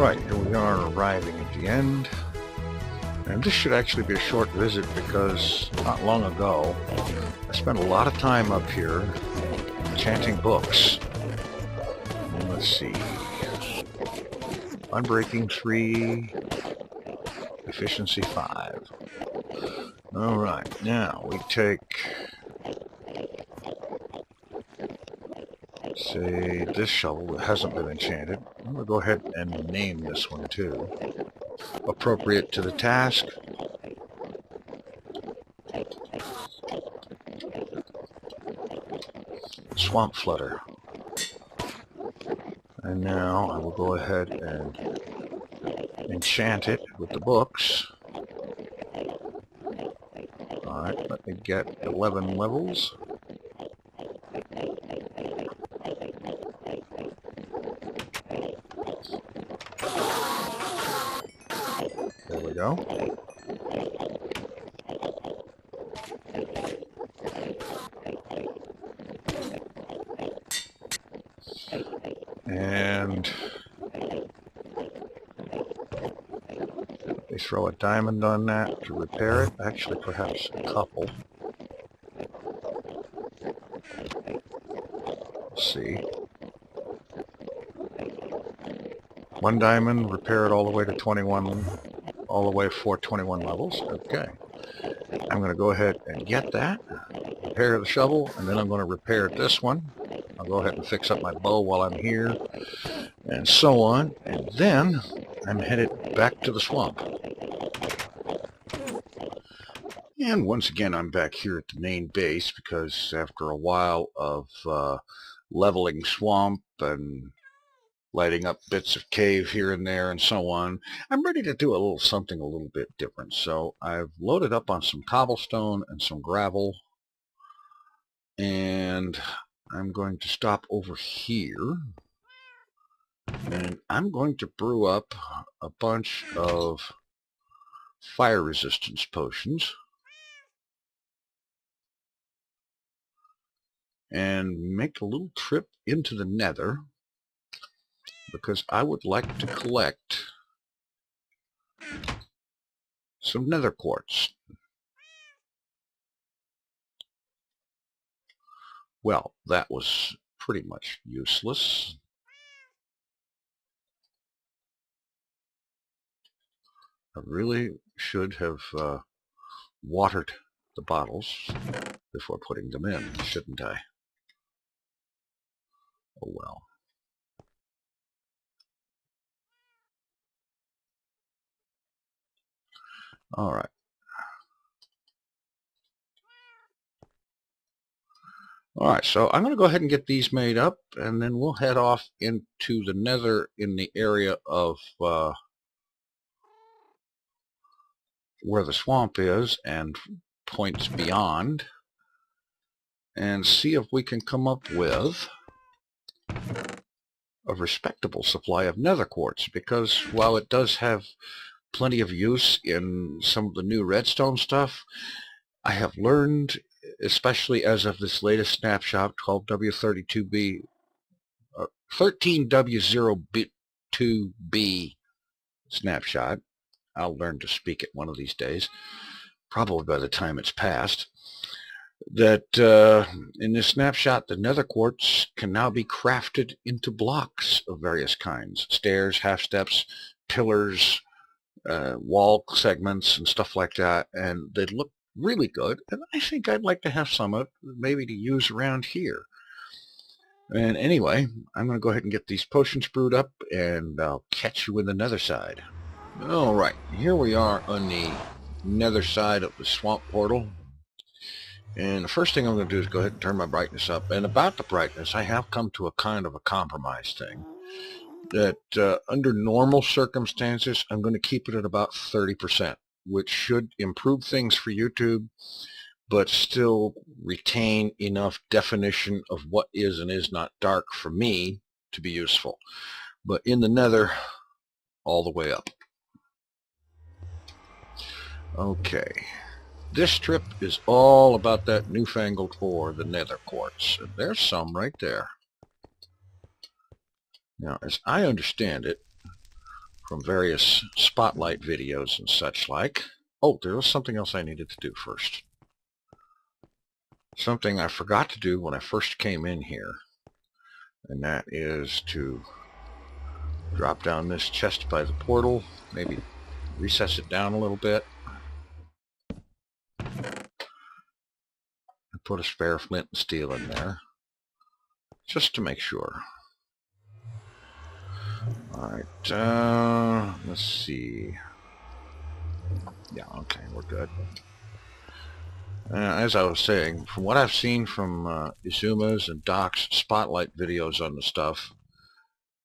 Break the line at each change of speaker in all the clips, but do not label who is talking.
Alright, here we are arriving at the end. And this should actually be a short visit because not long ago I spent a lot of time up here enchanting books. And let's see. Unbreaking 3, efficiency 5. Alright, now we take, say, this shovel that hasn't been enchanted. I'm going to go ahead and name this one too. Appropriate to the task. Swamp Flutter. And now I will go ahead and enchant it with the books. Alright, let me get 11 levels. There we go. And they throw a diamond on that to repair it. Actually, perhaps a couple. Let's see. 1 diamond, repair it all the way to 21, all the way for 21 levels. Okay. I'm going to go ahead and get that, repair the shovel, and then I'm going to repair this one. I'll go ahead and fix up my bow while I'm here, and so on. And then I'm headed back to the swamp. And once again, I'm back here at the main base because after a while of leveling swamp and lighting up bits of cave here and there and so on, I'm ready to do a little something a little bit different. So I've loaded up on some cobblestone and some gravel, and I'm going to stop over here, and I'm going to brew up a bunch of fire resistance potions and make a little trip into the Nether, because I would like to collect some Nether Quartz. Well, that was pretty much useless. I really should have watered the bottles before putting them in, shouldn't I? Oh well. All right. All right, so I'm going to go ahead and get these made up, and then we'll head off into the Nether in the area of where the swamp is and points beyond, and see if we can come up with a respectable supply of Nether Quartz, because while it does have plenty of use in some of the new redstone stuff, I have learned, especially as of this latest snapshot, 12W32B, 13W02B snapshot. I'll learn to speak it one of these days, probably by the time it's passed, that in this snapshot the Nether Quartz can now be crafted into blocks of various kinds. Stairs, half steps, pillars, wall segments and stuff like that, and they look really good, and I think I'd like to have some of it maybe to use around here. And anyway, I'm going to go ahead and get these potions brewed up, and I'll catch you in the Nether side. Alright, here we are on the Nether side of the swamp portal, and the first thing I'm going to do is go ahead and turn my brightness up. And about the brightness, I have come to a kind of a compromise thing, that under normal circumstances I'm going to keep it at about 30%, which should improve things for YouTube, but still retain enough definition of what is and is not dark for me to be useful. But in the Nether, all the way up. Okay, this trip is all about that newfangled ore, the Nether Quartz. And there's some right there. Now, as I understand it, from various spotlight videos and such like. Oh, there was something else I needed to do first. Something I forgot to do when I first came in here, and that is to drop down this chest by the portal, maybe recess it down a little bit, and put a spare flint and steel in there, just to make sure. Alright, let's see. Yeah, okay, we're good. As I was saying, from what I've seen from Izuma's and Doc's spotlight videos on the stuff,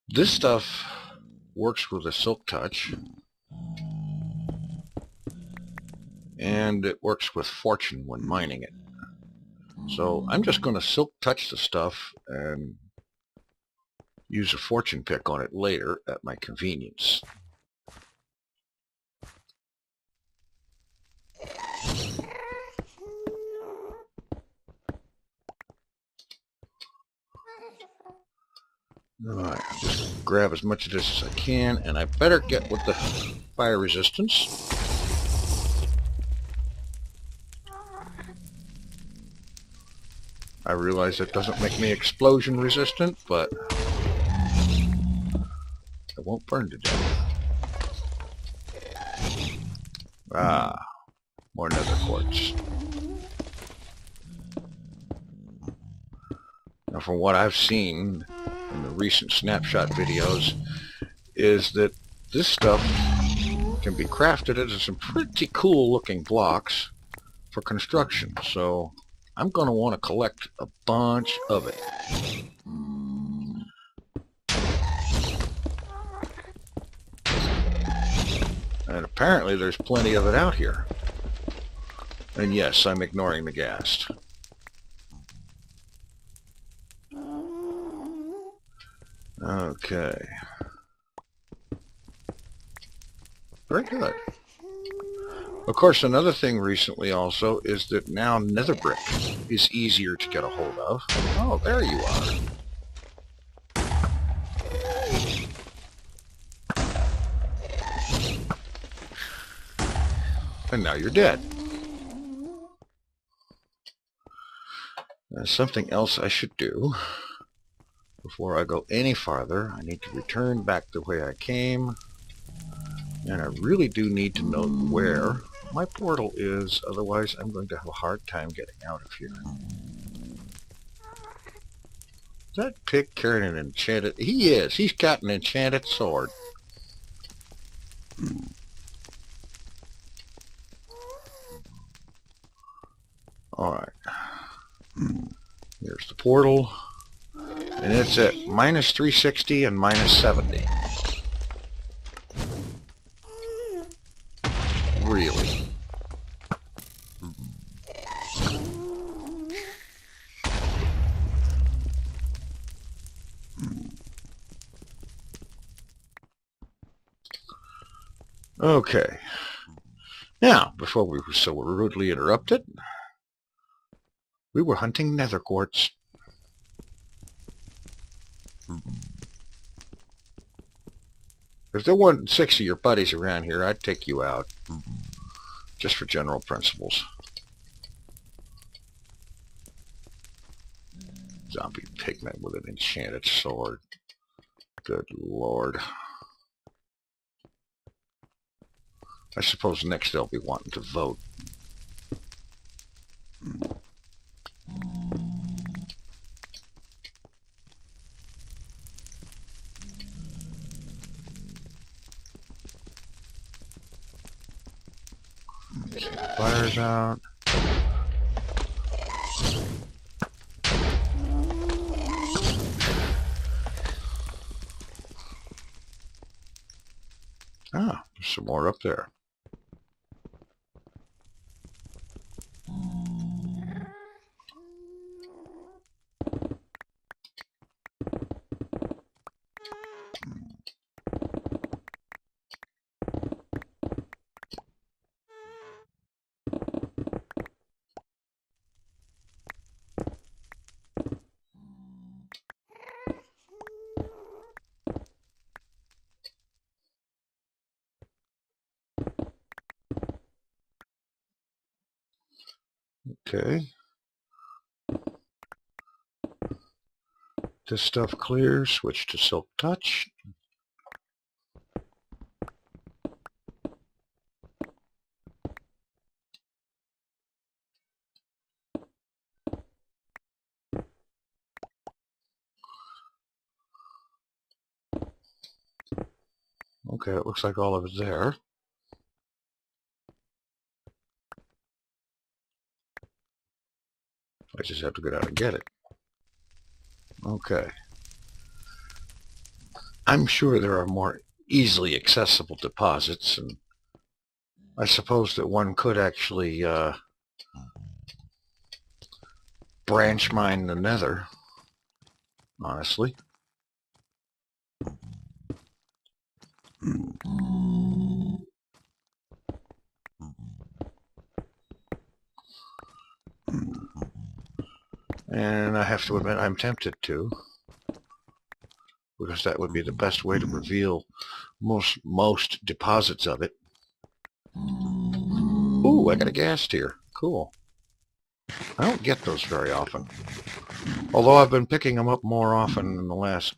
this stuff works with a silk touch, and it works with fortune when mining it. So I'm just going to silk touch the stuff and use a fortune pick on it later at my convenience. Alright, just grab as much of this as I can, and I better get with the fire resistance. I realize that doesn't make me explosion resistant, but I won't burn to death. Ah, more nether quartz. Now, from what I've seen in the recent snapshot videos, is that this stuff can be crafted into some pretty cool looking blocks for construction. So I'm going to want to collect a bunch of it. And apparently there's plenty of it out here. And yes, I'm ignoring the ghast. Okay. Very good. Of course, another thing recently also is that now nether brick is easier to get a hold of. Oh, there you are. And now you're dead. Something else I should do before I go any farther. I need to return back the way I came. And I really do need to know where my portal is, otherwise I'm going to have a hard time getting out of here. Is that pig carrying an enchanted... He is! He's got an enchanted sword. Alright. Here's the portal. And it's at minus 360 and minus 70. Really? Okay. Now, before we were so rudely interrupted, we were hunting nether quartz. If there weren't 6 of your buddies around here, I'd take you out. Just for general principles. Zombie pigman with an enchanted sword. Good lord. I suppose next they'll be wanting to vote. Fire's out. Ah, there's some more up there. Okay. This stuff clears. Switch to Silk Touch. Okay, it looks like all of it's there. I just have to go down and get it. Okay. I'm sure there are more easily accessible deposits, and I suppose that one could actually branch mine the Nether, honestly. And I have to admit I'm tempted to, because that would be the best way to reveal most deposits of it. Ooh, I got a ghast here. Cool. I don't get those very often. Although I've been picking them up more often in the last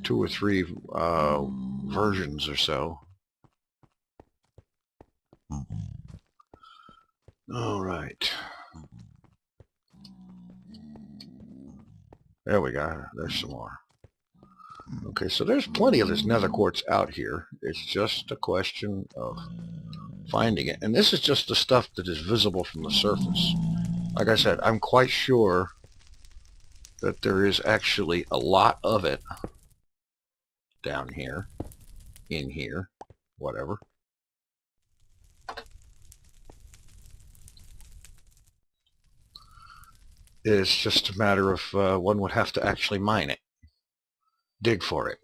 2 or 3 versions or so. All right. There we go. There's some more. Okay, so there's plenty of this nether quartz out here. It's just a question of finding it. And this is just the stuff that is visible from the surface. Like I said, I'm quite sure that there is actually a lot of it down here, in here, whatever. It's just a matter of one would have to actually mine it, dig for it.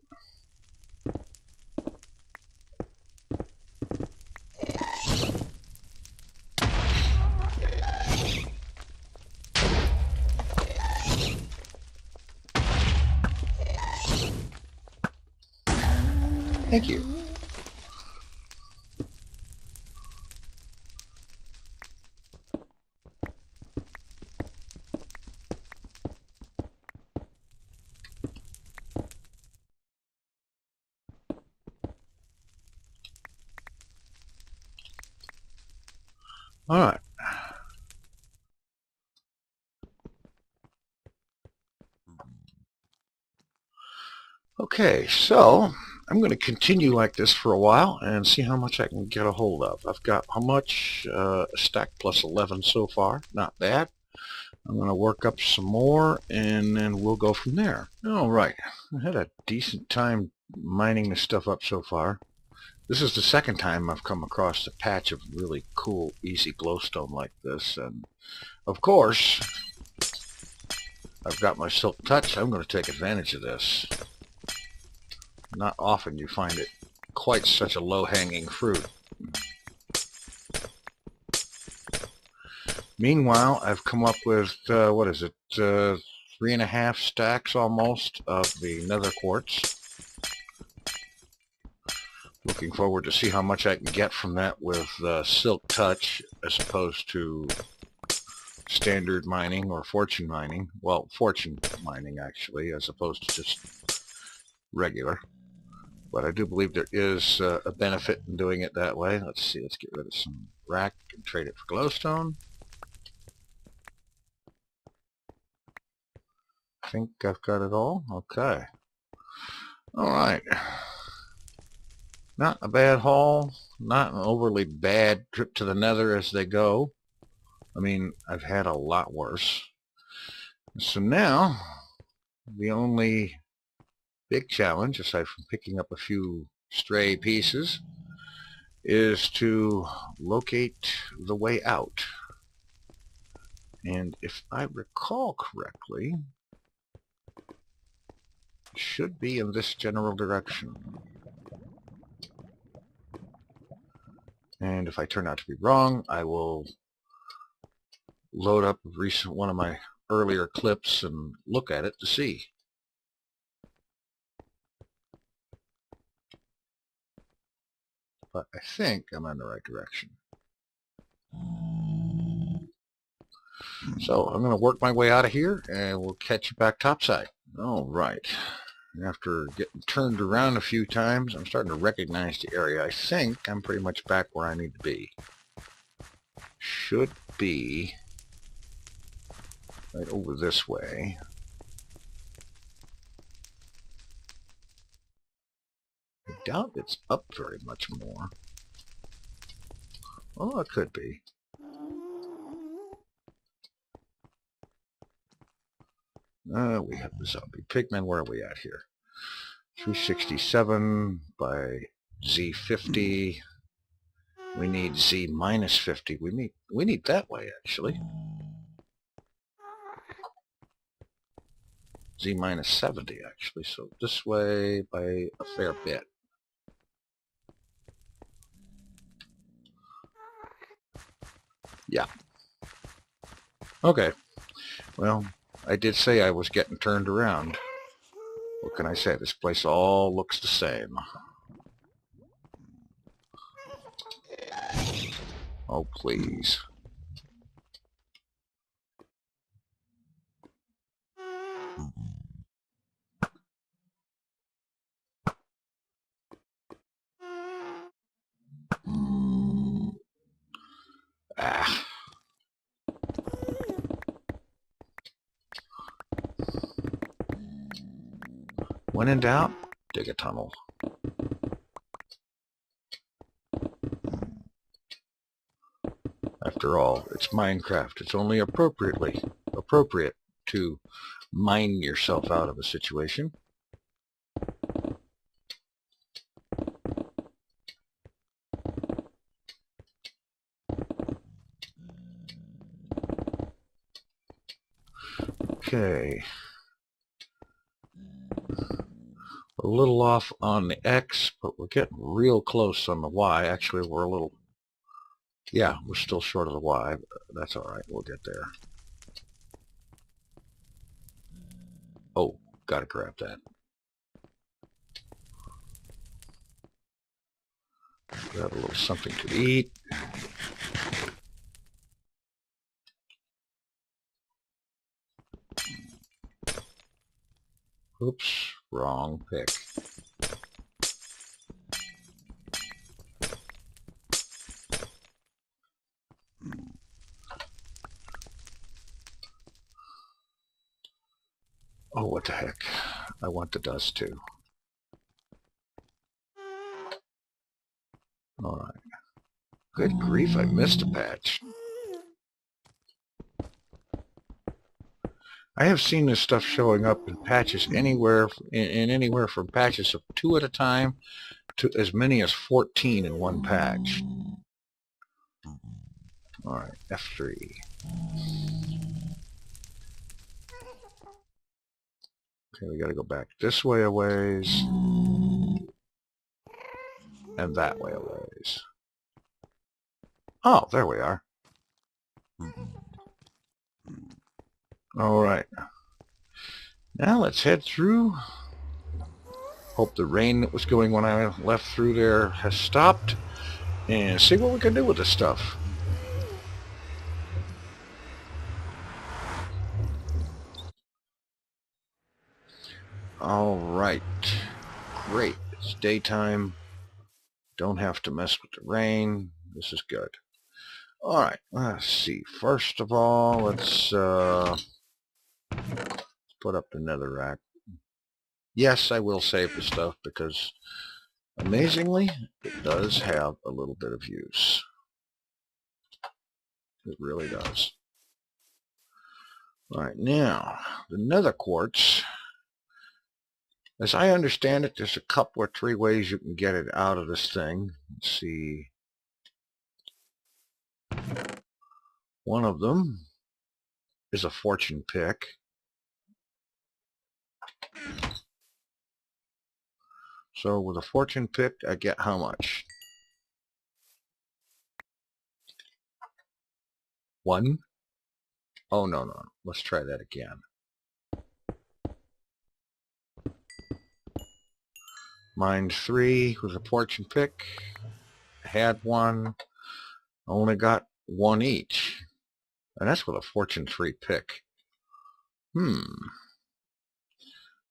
Thank you. All right. Okay, so I'm going to continue like this for a while and see how much I can get a hold of. I've got how much? A stack plus 11 so far. Not bad. I'm going to work up some more and then we'll go from there. All right. I had a decent time mining this stuff up so far. This is the second time I've come across a patch of really cool, easy glowstone like this. And of course, I've got my Silk Touch. I'm going to take advantage of this. Not often you find it quite such a low-hanging fruit. Meanwhile, I've come up with, what is it, 3.5 stacks almost of the Nether Quartz. Looking forward to see how much I can get from that with Silk Touch as opposed to standard mining or fortune mining. Well, fortune mining actually, as opposed to just regular. But I do believe there is a benefit in doing it that way. Let's see, let's get rid of some rack and trade it for glowstone. I think I've got it all. Okay. All right. Not a bad haul. Not an overly bad trip to the Nether as they go. I mean, I've had a lot worse. So now, the only big challenge, aside from picking up a few stray pieces, is to locate the way out. And if I recall correctly, it should be in this general direction. And if I turn out to be wrong, I will load up one of my earlier clips and look at it to see. But I think I'm in the right direction. So I'm going to work my way out of here, and we'll catch you back topside. All right. After getting turned around a few times, I'm starting to recognize the area. I think I'm pretty much back where I need to be. Should be right over this way. I doubt it's up very much more. Oh, it could be. We have the zombie pigmen. Where are we at here? 367 by Z50. We need Z minus 50. We need that way actually. Z minus 70 actually. So this way by a fair bit. Yeah. Okay. Well, I did say I was getting turned around. What can I say? This place all looks the same. Oh, please. Ah. When in doubt, dig a tunnel. After all, it's Minecraft. It's only appropriate to mine yourself out of a situation. Okay. A little off on the X, but we're getting real close on the Y. Actually, we're a little... Yeah, we're still short of the Y, but that's all right. We'll get there. Oh, gotta grab that. Grab a little something to eat. Oops, wrong pick. Oh, what the heck. I want the dust too. Alright. Good grief, I missed a patch. I have seen this stuff showing up in patches anywhere, in anywhere from patches of 2 at a time to as many as 14 in one patch. Alright, F3. Okay, we gotta go back this way a ways. And that way a ways. Oh, there we are. Alright. Now let's head through. Hope the rain that was going when I left through there has stopped. And see what we can do with this stuff. Alright. Great. It's daytime. Don't have to mess with the rain. This is good. Alright, let's see. First of all, let's put up the netherrack. Yes, I will save the stuff because, amazingly, it does have a little bit of use. It really does. Alright, now, the Nether Quartz. As I understand it, there's a couple or 3 ways you can get it out of this thing. Let's see. One of them is a fortune pick. So with a fortune pick, I get how much? 1? Oh, no. Let's try that again. Mine 3 was a fortune pick. Had 1. Only got one each. And that's with a Fortune 3 pick.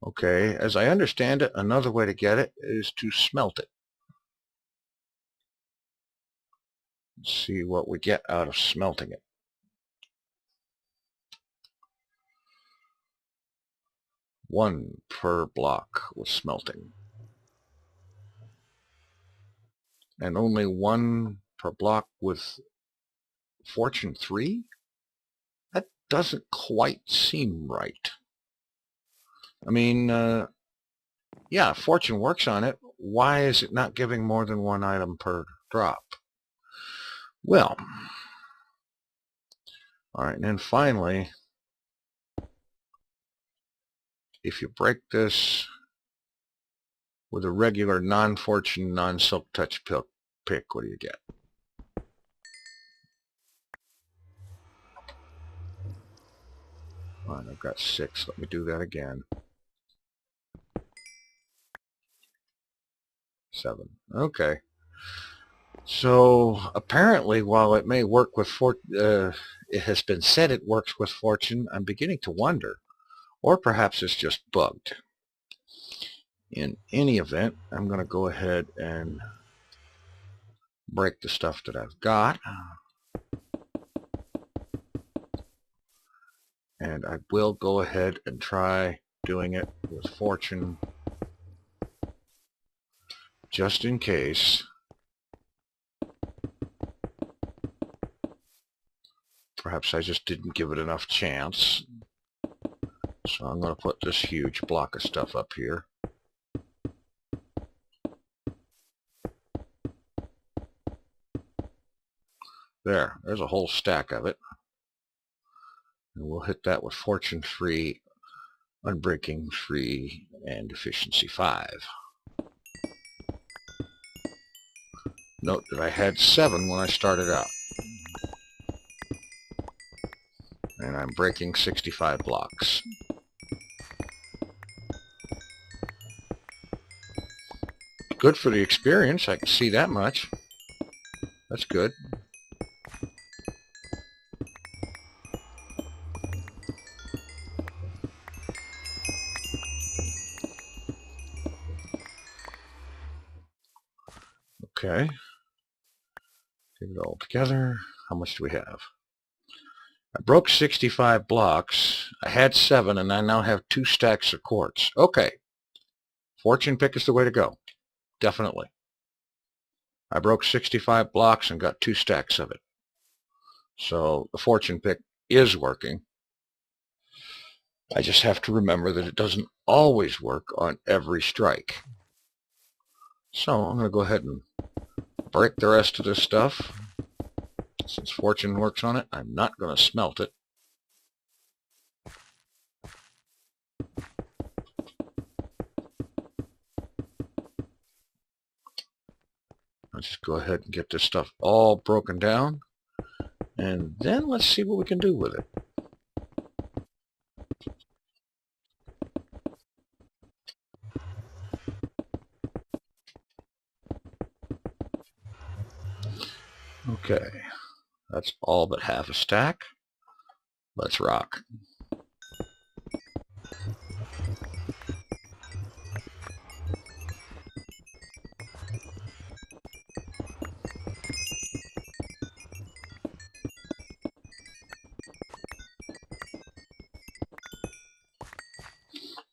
Okay, as I understand it, another way to get it is to smelt it. Let's see what we get out of smelting it. One per block with smelting. And only one per block with Fortune 3? That doesn't quite seem right. I mean, yeah, Fortune works on it. Why is it not giving more than one item per drop? Well, all right, and then finally, if you break this with a regular non-Fortune, non-Silk Touch pick, what do you get? All right, I've got 6. Let me do that again. 7. Okay. So apparently, while it may work with it has been said it works with Fortune, I'm beginning to wonder, or perhaps it's just bugged. In any event, I'm going to go ahead and break the stuff that I've got. And I will go ahead and try doing it with Fortune, just in case. Perhaps I just didn't give it enough chance. So I'm going to put this huge block of stuff up here. There's a whole stack of it. And we'll hit that with Fortune 3, Unbreaking 3, and Efficiency 5. Note that I had 7 when I started out. And I'm breaking 65 blocks. Good for the experience, I can see that much. That's good. Okay. Get it all together. How much do we have? I broke 65 blocks. I had 7, and I now have 2 stacks of quartz. Okay. Fortune pick is the way to go. Definitely. I broke 65 blocks and got 2 stacks of it. So the Fortune pick is working. I just have to remember that it doesn't always work on every strike. So I'm going to go ahead and break the rest of this stuff. Since Fortune works on it, I'm not going to smelt it. I'll just go ahead and get this stuff all broken down. And then let's see what we can do with it. Okay, that's all but half a stack. Let's rock.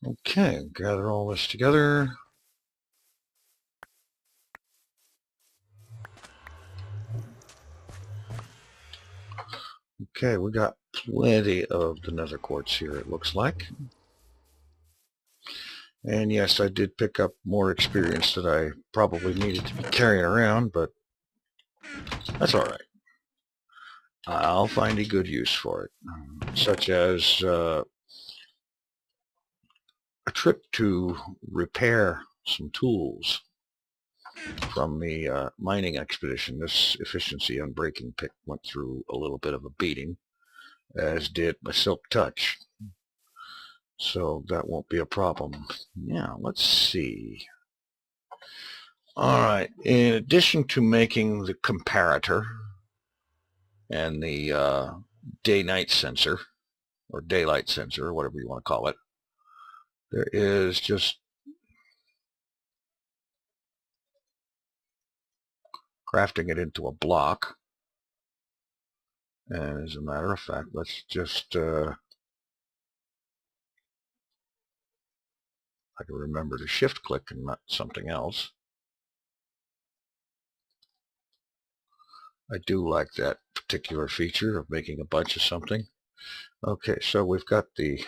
Okay, gather all this together. Okay, we got plenty of the Nether Quartz here, it looks like. And yes, I did pick up more experience that I probably needed to be carrying around, but that's all right. I'll find a good use for it, such as a trip to repair some tools from the mining expedition. This efficiency unbreaking pick went through a little bit of a beating, as did my Silk Touch. So that won't be a problem. Yeah, let's see. All right, in addition to making the comparator and the day-night sensor, or daylight sensor, or whatever you want to call it. There is just crafting it into a block. And as a matter of fact, let's just I can remember to shift click and not something else. I do like that particular feature of making a bunch of something. Okay, so we've got the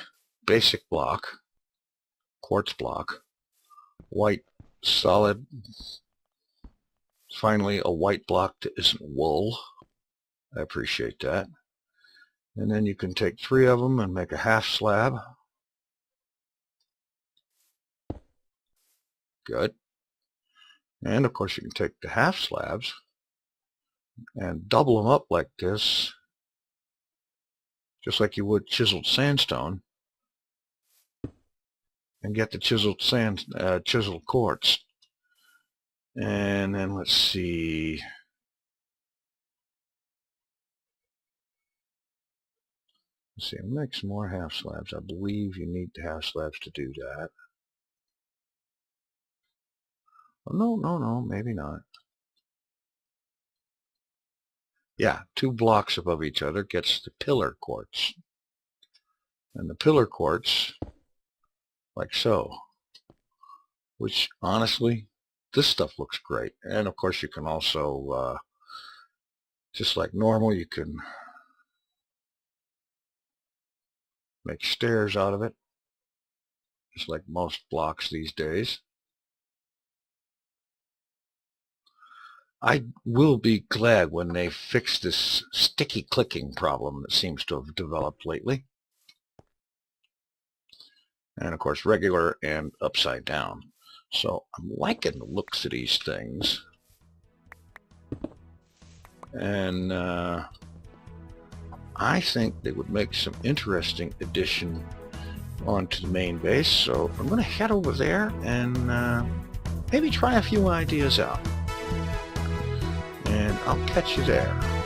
basic block, quartz block, white solid, finally a white block that isn't wool. I appreciate that. And then you can take 3 of them and make a half slab. Good. And of course you can take the half slabs and double them up like this, just like you would chiseled sandstone, and get the chiseled quartz. And then let's see. Let's see, make some more half slabs. I believe you need the half slabs to do that. Oh, no, maybe not. Yeah, 2 blocks above each other gets the pillar quartz. And the pillar quartz, like so. Which, honestly, this stuff looks great. And of course you can also, just like normal, you can make stairs out of it, just like most blocks these days. I will be glad when they fix this sticky clicking problem that seems to have developed lately. And of course regular and upside down. So I'm liking the looks of these things. And I think they would make some interesting addition onto the main base. So I'm going to head over there and maybe try a few ideas out. And I'll catch you there.